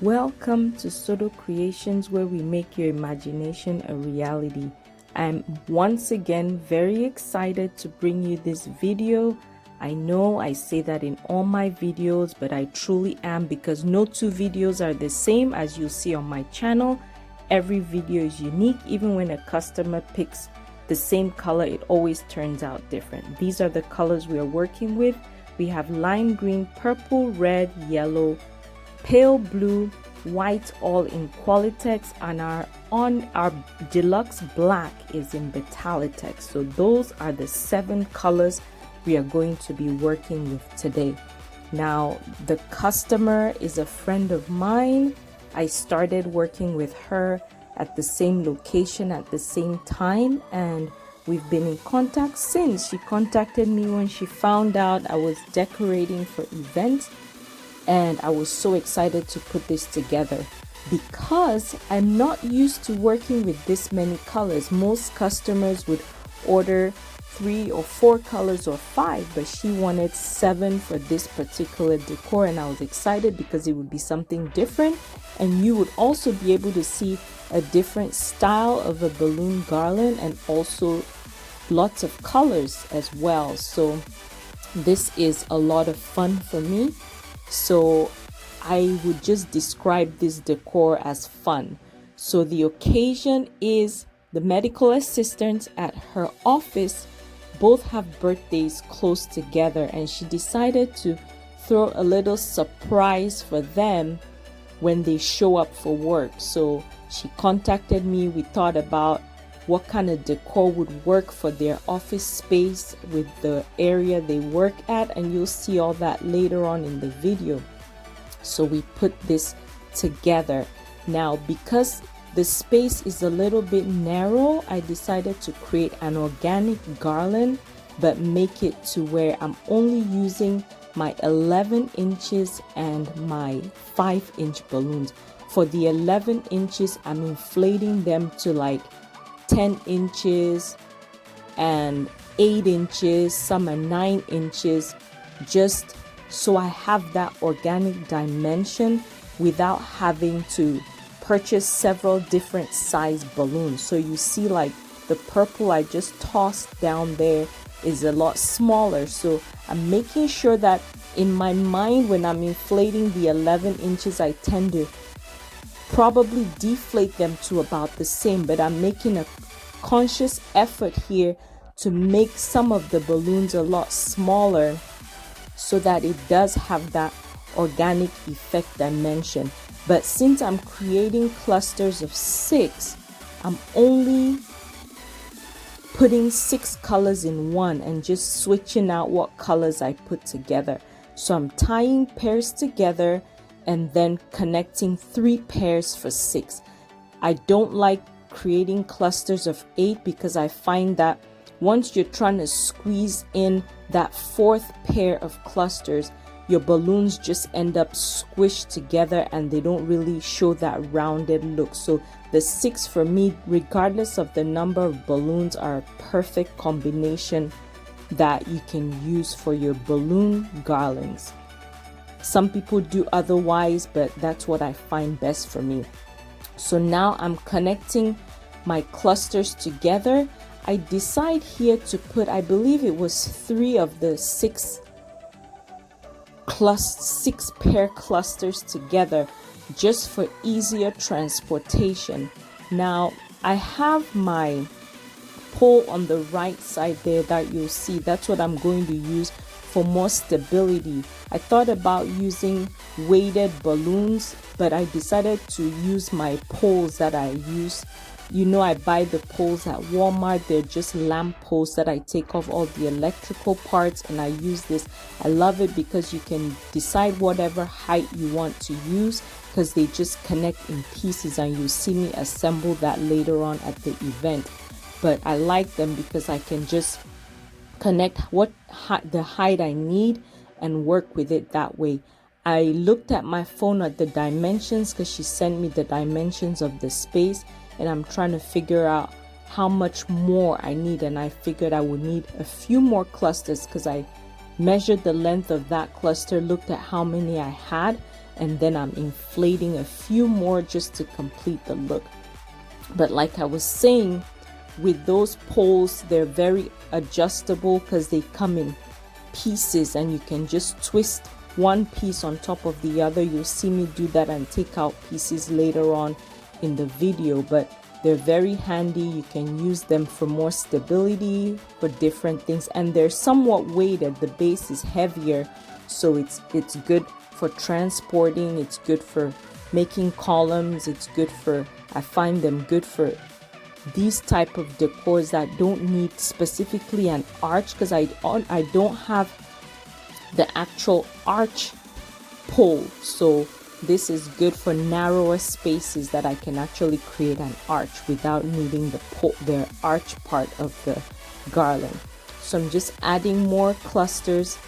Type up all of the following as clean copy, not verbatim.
Welcome to Sodo Creations, where we make your imagination a reality. I'm once again very excited to bring you this video. I know I say that in all my videos, but I truly am, because no two videos are the same. As you'll see on my channel, every video is unique. Even when a customer picks the same color, it always turns out different. These are the colors we are working with. We have lime green, purple, red, yellow, pale blue, white, all in Qualitex, and our deluxe black is in Betalitex. So those are the 7 colors we are going to be working with today. Now, the customer is a friend of mine. I started working with her at the same location at the same time, and we've been in contact since. She contacted me when she found out I was decorating for events, and I was so excited to put this together because I'm not used to working with this many colors. Most customers would order 3 or 4 colors or 5, but she wanted 7 for this particular decor, and I was excited because it would be something different, and you would also be able to see a different style of a balloon garland and also lots of colors as well. So this is a lot of fun for me. So I would just describe this decor as fun. So the occasion is the medical assistants at her office both have birthdays close together, and she decided to throw a little surprise for them when they show up for work. So she contacted me. We thought about what kind of decor would work for their office space with the area they work at, and you'll see all that later on in the video. So we put this together. Now, because the space is a little bit narrow, I decided to create an organic garland, but make it to where I'm only using my 11 inches and my 5-inch balloons. For the 11 inches, I'm inflating them to like 10 inches and 8 inches, some are 9 inches, just so I have that organic dimension without having to purchase several different size balloons. So you see, like the purple I just tossed down there is a lot smaller. So I'm making sure that in my mind, when I'm inflating the 11 inches, I tend to probably deflate them to about the same, but I'm making a conscious effort here to make some of the balloons a lot smaller so that it does have that organic effect dimension. But since I'm creating clusters of 6, I'm only putting 6 colors in one and just switching out what colors I put together. So I'm tying pairs together and then connecting 3 pairs for 6. I don't like creating clusters of 8 because I find that once you're trying to squeeze in that 4th pair of clusters, your balloons just end up squished together and they don't really show that rounded look. So the 6 for me, regardless of the number of balloons, are a perfect combination that you can use for your balloon garlands. Some people do otherwise, but that's what I find best for me. So now I'm connecting my clusters together. I decide here to put, I believe it was 3 of the 6 pair clusters together just for easier transportation. Now I have my pole on the right side there that you'll see. That's what I'm going to use for more stability. I thought about using weighted balloons, but I decided to use my poles that I use. You know, I buy the poles at Walmart. They're just lamp posts that I take off all the electrical parts, and I use this. I love it because you can decide whatever height you want to use because they just connect in pieces, and you see me assemble that later on at the event. But I like them because I can just connect the height I need and work with it that way. I looked at my phone at the dimensions because she sent me the dimensions of the space, and I'm trying to figure out how much more I need, and I figured I would need a few more clusters because I measured the length of that cluster, looked at how many I had, and then I'm inflating a few more just to complete the look. But like I was saying, with those poles, they're very adjustable because they come in pieces and you can just twist one piece on top of the other. You'll see me do that and take out pieces later on in the video, but they're very handy. You can use them for more stability, for different things, and they're somewhat weighted. The base is heavier, so it's good for transporting. It's good for making columns. It's good for, I find them good for these type of decors that don't need specifically an arch, because I don't have the actual arch pole. So this is good for narrower spaces that I can actually create an arch without needing the arch part of the garland. So I'm just adding more clusters,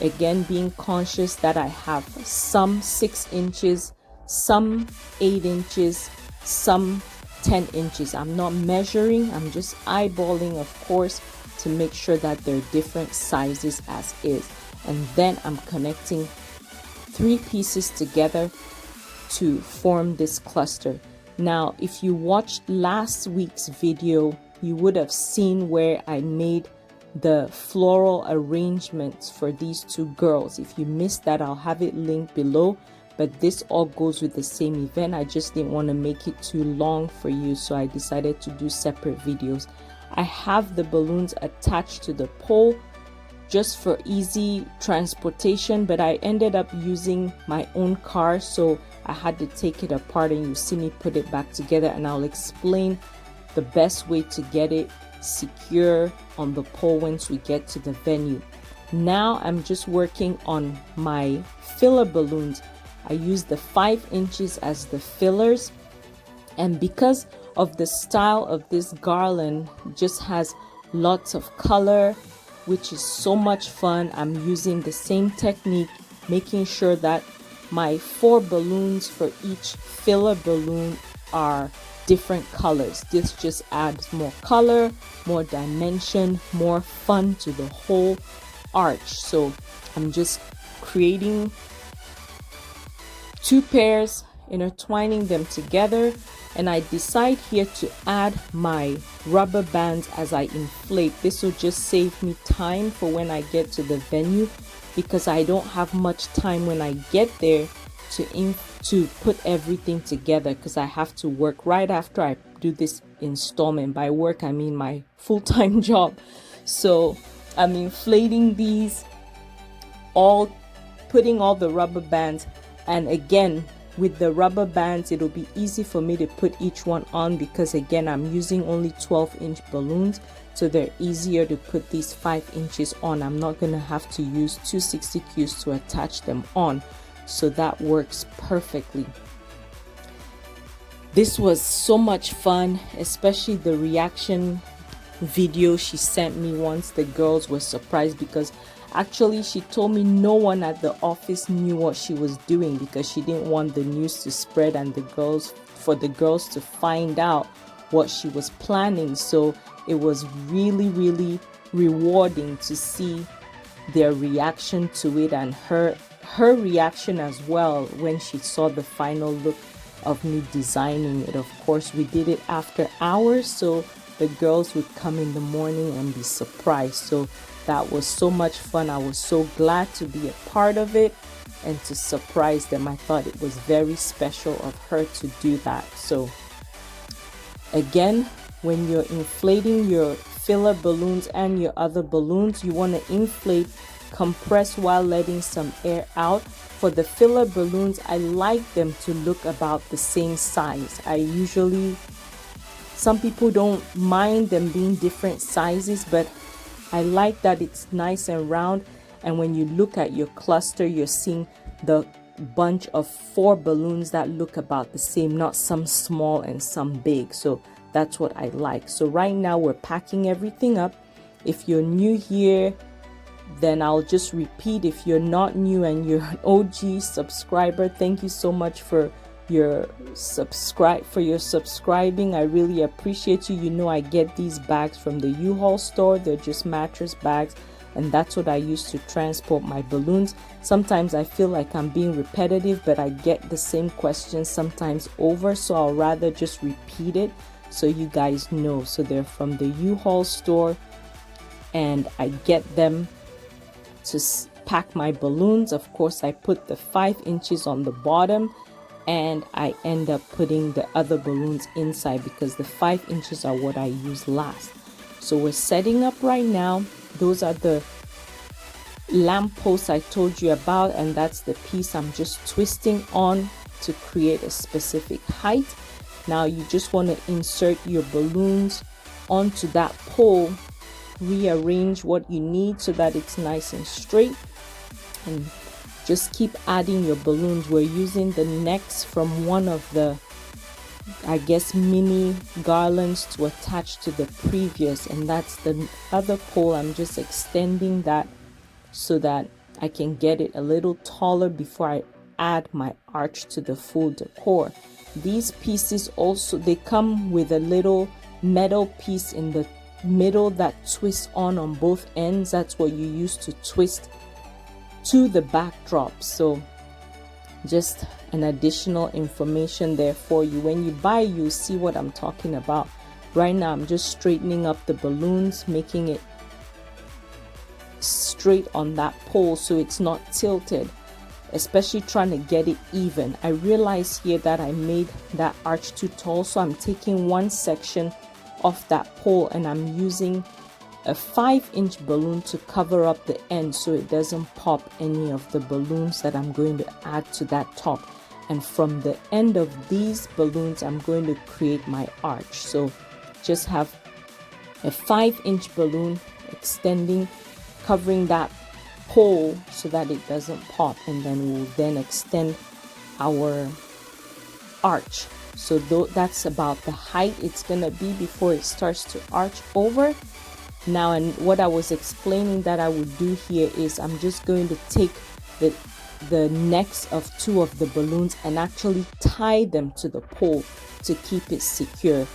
again being conscious that I have some 6 inches, some 8 inches, some 10 inches. I'm not measuring, I'm just eyeballing, of course, to make sure that they're different sizes as is. And then I'm connecting 3 pieces together to form this cluster. Now, if you watched last week's video, you would have seen where I made the floral arrangements for these 2 girls. If you missed that, I'll have it linked below. But this all goes with the same event. I just didn't want to make it too long for you, so I decided to do separate videos. I have the balloons attached to the pole just for easy transportation, but I ended up using my own car, so I had to take it apart, and you see me put it back together, and I'll explain the best way to get it secure on the pole once we get to the venue. Now I'm just working on my filler balloons. I use the 5 inches as the fillers, and because of the style of this garland, just has lots of color, which is so much fun. I'm using the same technique, making sure that my 4 balloons for each filler balloon are different colors. This just adds more color, more dimension, more fun to the whole arch. So I'm just creating 2 pairs, intertwining them together, and I decide here to add my rubber bands as I inflate. This will just save me time for when I get to the venue, because I don't have much time when I get there to put everything together, because I have to work right after I do this installment. By work, I mean my full-time job. So I'm inflating these, all putting all the rubber bands, and again with the rubber bands it'll be easy for me to put each one on, because again I'm using only 12-inch balloons, so they're easier to put these 5 inches on. I'm not gonna have to use 260Qs to attach them on, so that works perfectly. This was so much fun, especially the reaction video she sent me once. The girls were surprised, because actually she told me no one at the office knew what she was doing, because she didn't want the news to spread and the girls to find out what she was planning. So it was really rewarding to see their reaction to it, and her reaction as well when she saw the final look of me designing it. Of course, we did it after hours, so the girls would come in the morning and be surprised. So that was so much fun. I was so glad to be a part of it and to surprise them. I thought it was very special of her to do that. So again, when you're inflating your filler balloons and your other balloons, you want to inflate, compress while letting some air out. For the filler balloons, I like them to look about the same size. Some people don't mind them being different sizes, but I like that it's nice and round, and when you look at your cluster, you're seeing the bunch of 4 balloons that look about the same, not some small and some big. So that's what I like. So right now we're packing everything up. If you're new here, then I'll just repeat. If you're not new and you're an OG subscriber, thank you so much for your subscribing. I really appreciate you. You know, I get these bags from the U-Haul store. They're just mattress bags, and that's what I use to transport my balloons. Sometimes I feel like I'm being repetitive, but I get the same questions sometimes over, so I'll rather just repeat it so you guys know. So they're from the U-Haul store, and I get them to pack my balloons. Of course, I put the 5 inches on the bottom, and I end up putting the other balloons inside because the 5 inches are what I use last. So we're setting up right now. Those are the lamp posts I told you about, and that's the piece I'm just twisting on to create a specific height. Now you just want to insert your balloons onto that pole, rearrange what you need so that it's nice and straight, and just keep adding your balloons. We're using the necks from one of the, I guess, mini garlands to attach to the previous, and that's the other pole. I'm just extending that so that I can get it a little taller before I add my arch to the full decor. These pieces also, they come with a little metal piece in the middle that twists on both ends. That's what you use to twist to the backdrop. So just an additional information there for you. When you buy, you see what I'm talking about. Right now I'm just straightening up the balloons, making it straight on that pole so it's not tilted, especially trying to get it even. I realize here that I made that arch too tall, so I'm taking one section off that pole and I'm using a 5-inch balloon to cover up the end so it doesn't pop any of the balloons that I'm going to add to that top. And from the end of these balloons, I'm going to create my arch. So just have a 5-inch balloon extending, covering that pole so that it doesn't pop, and then we'll then extend our arch. So that's about the height it's gonna be before it starts to arch over. Now, and what I was explaining that I would do here is I'm just going to take the necks of 2 of the balloons and actually tie them to the pole to keep it secure.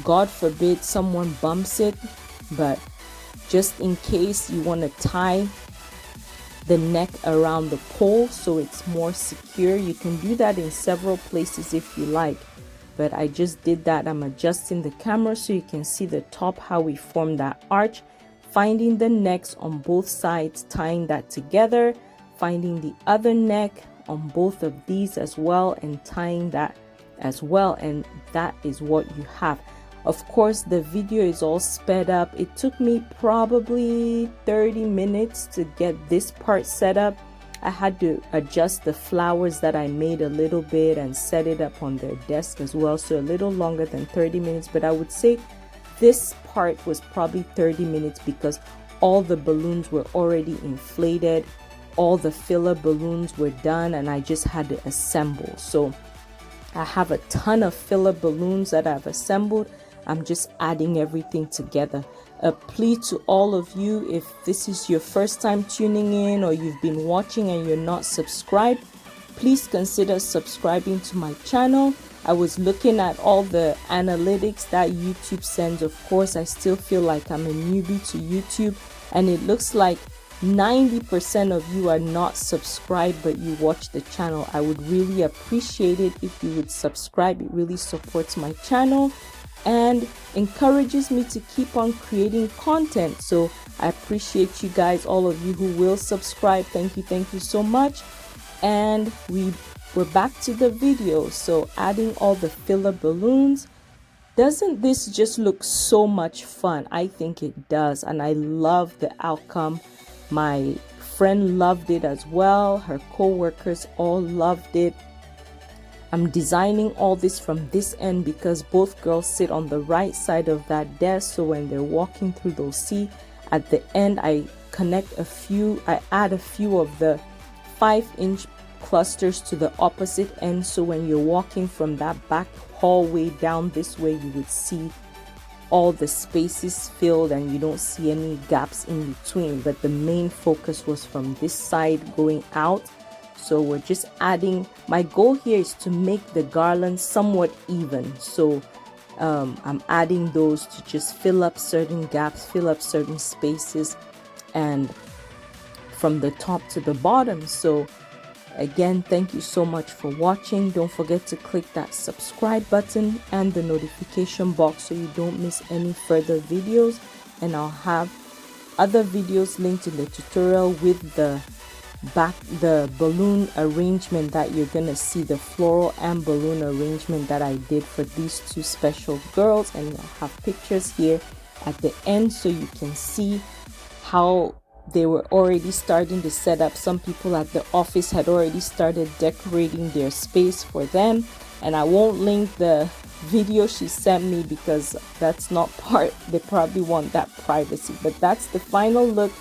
God forbid someone bumps it, but just in case, you want to tie the neck around the pole so it's more secure. You can do that in several places if you like, but I just did that. I'm adjusting the camera so you can see the top, how we form that arch, finding the necks on both sides, tying that together, finding the other neck on both of these as well, and tying that as well, and that is what you have. Of course, the video is all sped up. It took me probably 30 minutes to get this part set up. I had to adjust the flowers that I made a little bit and set it up on their desk as well, so a little longer than 30 minutes, but I would say this part was probably 30 minutes because all the balloons were already inflated, all the filler balloons were done, and I just had to assemble. So I have a ton of filler balloons that I've assembled. I'm just adding everything together. A plea to all of you, if this is your first time tuning in or you've been watching and you're not subscribed, please consider subscribing to my channel. I was looking at all the analytics that YouTube sends. Of course, I still feel like I'm a newbie to YouTube, and it looks like 90% of you are not subscribed, but you watch the channel. I would really appreciate it if you would subscribe. It really supports my channel and encourages me to keep on creating content. So I appreciate you guys, all of you who will subscribe. Thank you so much. And we're back to the video. So adding all the filler balloons, doesn't this just look so much fun? I think it does, and I love the outcome. My friend loved it as well. Her co-workers all loved it. I'm designing all this from this end because both girls sit on the right side of that desk, so when they're walking through, they'll see at the end I add a few of the 5-inch clusters to the opposite end, so when you're walking from that back hallway down this way, you would see all the spaces filled and you don't see any gaps in between. But the main focus was from this side going out. So we're just adding, my goal here is to make the garland somewhat even. So I'm adding those to just fill up certain gaps, fill up certain spaces, and from the top to the bottom. So again, thank you so much for watching. Don't forget to click that subscribe button and the notification box so you don't miss any further videos. And I'll have other videos linked in the tutorial with the balloon arrangement that you're gonna see, the floral and balloon arrangement that I did for these two special girls. And I'll have pictures here at the end so you can see how they were already starting to set up. Some people at the office had already started decorating their space for them. And I won't link the video she sent me because that's not part, they probably want that privacy. But that's the final look